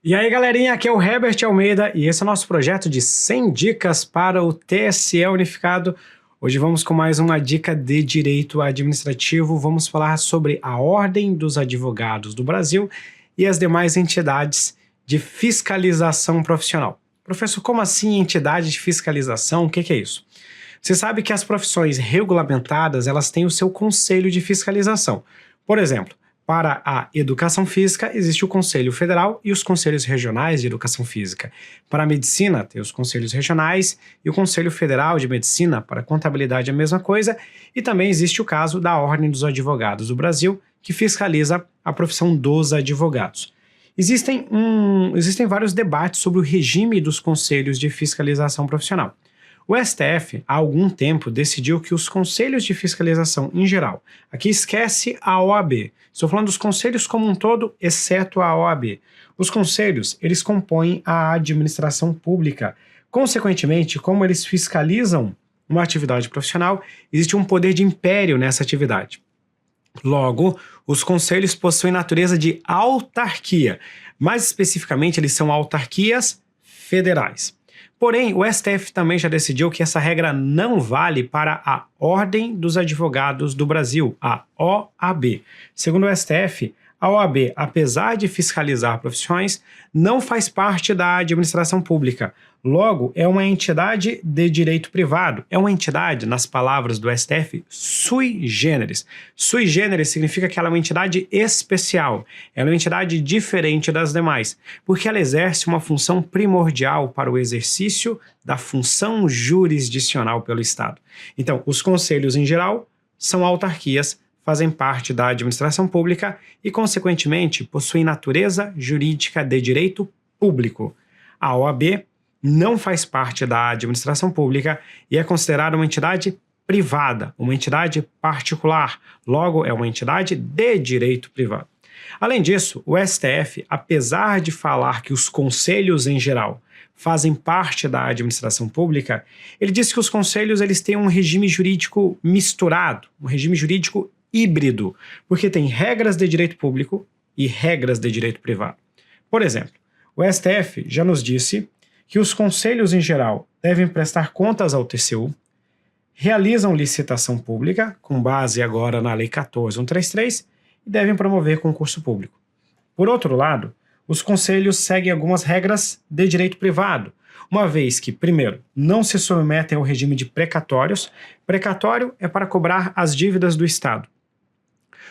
E aí, galerinha, aqui é o Herbert Almeida e esse é o nosso projeto de 100 dicas para o TSE Unificado. Hoje vamos com mais uma dica de direito administrativo. Vamos falar sobre a Ordem dos Advogados do Brasil e as demais entidades de fiscalização profissional. Professor, como assim entidade de fiscalização? O que é isso? Você sabe que as profissões regulamentadas, elas têm o seu conselho de fiscalização. Por exemplo, para a educação física, existe o Conselho Federal e os Conselhos Regionais de Educação Física. Para a medicina, tem os Conselhos Regionais e o Conselho Federal de Medicina. Para a contabilidade, a mesma coisa. E também existe o caso da Ordem dos Advogados do Brasil, que fiscaliza a profissão dos advogados. Existem vários debates sobre o regime dos conselhos de fiscalização profissional. O STF, há algum tempo, decidiu que os conselhos de fiscalização em geral, aqui esquece a OAB, estou falando dos conselhos como um todo, exceto a OAB. Os conselhos, eles compõem a administração pública. Consequentemente, como eles fiscalizam uma atividade profissional, existe um poder de império nessa atividade. Logo, os conselhos possuem natureza de autarquia. Mais especificamente, eles são autarquias federais. Porém, o STF também já decidiu que essa regra não vale para a Ordem dos Advogados do Brasil, a OAB. Segundo o STF, a OAB, apesar de fiscalizar profissões, não faz parte da administração pública. Logo, é uma entidade de direito privado. É uma entidade, nas palavras do STF, sui generis. Sui generis significa que ela é uma entidade especial. Ela é uma entidade diferente das demais, porque ela exerce uma função primordial para o exercício da função jurisdicional pelo Estado. Então, os conselhos em geral são autarquias, fazem parte da administração pública e, consequentemente, possuem natureza jurídica de direito público. A OAB não faz parte da administração pública e é considerada uma entidade privada, uma entidade particular, logo é uma entidade de direito privado. Além disso, o STF, apesar de falar que os conselhos em geral fazem parte da administração pública, ele diz que os conselhos eles têm um regime jurídico misturado, um regime jurídico híbrido, porque tem regras de direito público e regras de direito privado. Por exemplo, o STF já nos disse que os conselhos em geral devem prestar contas ao TCU, realizam licitação pública, com base agora na Lei 14.133, e devem promover concurso público. Por outro lado, os conselhos seguem algumas regras de direito privado, uma vez que, primeiro, não se submetem ao regime de precatórios. Precatório é para cobrar as dívidas do Estado.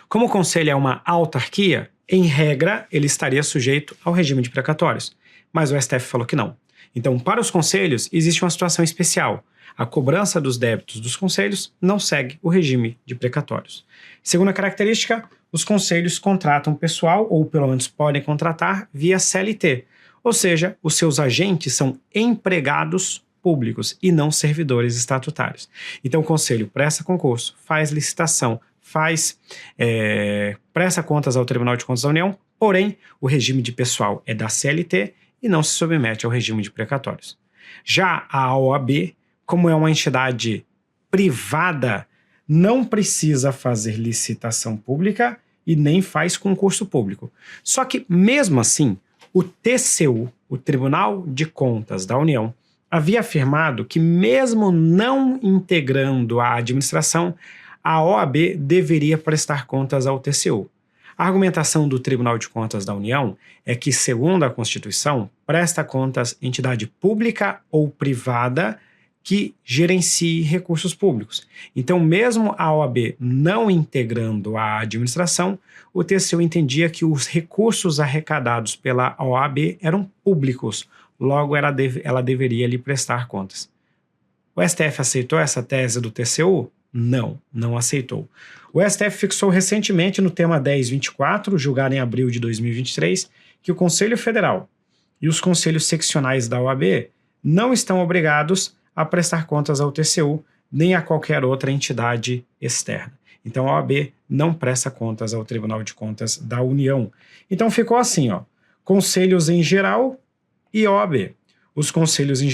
Como o conselho é uma autarquia, em regra, ele estaria sujeito ao regime de precatórios, mas o STF falou que não. Então, para os conselhos, existe uma situação especial. A cobrança dos débitos dos conselhos não segue o regime de precatórios. Segunda característica, os conselhos contratam pessoal, ou pelo menos podem contratar, via CLT. Ou seja, os seus agentes são empregados públicos e não servidores estatutários. Então, o conselho presta concurso, faz licitação, presta contas ao Tribunal de Contas da União, porém, o regime de pessoal é da CLT e não se submete ao regime de precatórios. Já a OAB, como é uma entidade privada, não precisa fazer licitação pública e nem faz concurso público. Só que, mesmo assim, o TCU, o Tribunal de Contas da União, havia afirmado que, mesmo não integrando a administração, a OAB deveria prestar contas ao TCU. A argumentação do Tribunal de Contas da União é que, segundo a Constituição, presta contas entidade pública ou privada que gerencie recursos públicos. Então, mesmo a OAB não integrando a administração, o TCU entendia que os recursos arrecadados pela OAB eram públicos, logo ela deveria lhe prestar contas. O STF aceitou essa tese do TCU? Não aceitou. O STF fixou recentemente no tema 1024, julgado em abril de 2023, que o Conselho Federal e os conselhos seccionais da OAB não estão obrigados a prestar contas ao TCU nem a qualquer outra entidade externa. Então a OAB não presta contas ao Tribunal de Contas da União. Então ficou assim, conselhos em geral e OAB. Os conselhos em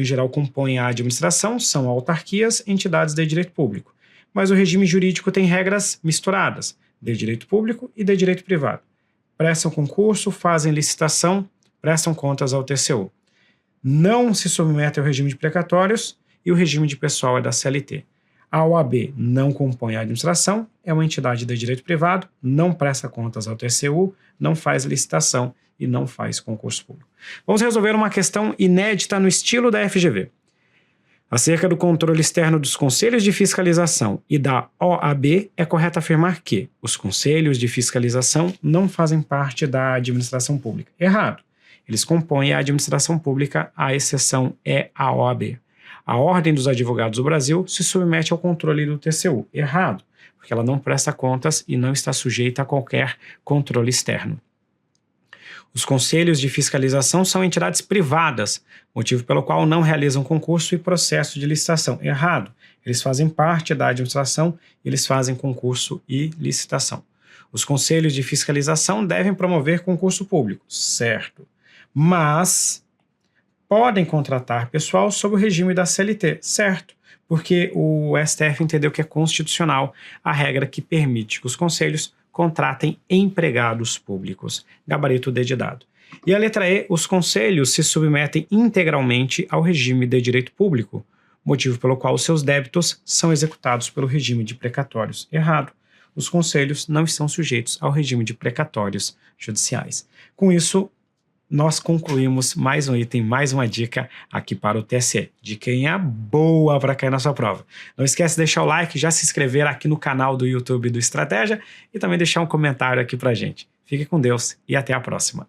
geral compõem a administração, são autarquias, entidades de direito público. Mas o regime jurídico tem regras misturadas, de direito público e de direito privado. Prestam concurso, fazem licitação, prestam contas ao TCU. Não se submetem ao regime de precatórios e o regime de pessoal é da CLT. A OAB não compõe a administração, é uma entidade de direito privado, não presta contas ao TCU, não faz licitação e não faz concurso público. Vamos resolver uma questão inédita no estilo da FGV. Acerca do controle externo dos conselhos de fiscalização e da OAB, é correto afirmar que os conselhos de fiscalização não fazem parte da administração pública. Errado. Eles compõem a administração pública, a exceção é a OAB. A Ordem dos Advogados do Brasil se submete ao controle do TCU. Errado, porque ela não presta contas e não está sujeita a qualquer controle externo. Os conselhos de fiscalização são entidades privadas, motivo pelo qual não realizam concurso e processo de licitação. Errado. Eles fazem parte da administração, eles fazem concurso e licitação. Os conselhos de fiscalização devem promover concurso público. Certo. Mas podem contratar pessoal sob o regime da CLT. Certo. Porque o STF entendeu que é constitucional a regra que permite que os conselhos contratem empregados públicos. Gabarito D de dado. E a letra E, os conselhos se submetem integralmente ao regime de direito público, motivo pelo qual os seus débitos são executados pelo regime de precatórios. Errado. Os conselhos não estão sujeitos ao regime de precatórios judiciais. Com isso, nós concluímos mais um item, mais uma dica aqui para o TSE. Diquinha boa para cair na sua prova. Não esquece de deixar o like, já se inscrever aqui no canal do YouTube do Estratégia e também deixar um comentário aqui pra gente. Fique com Deus e até a próxima.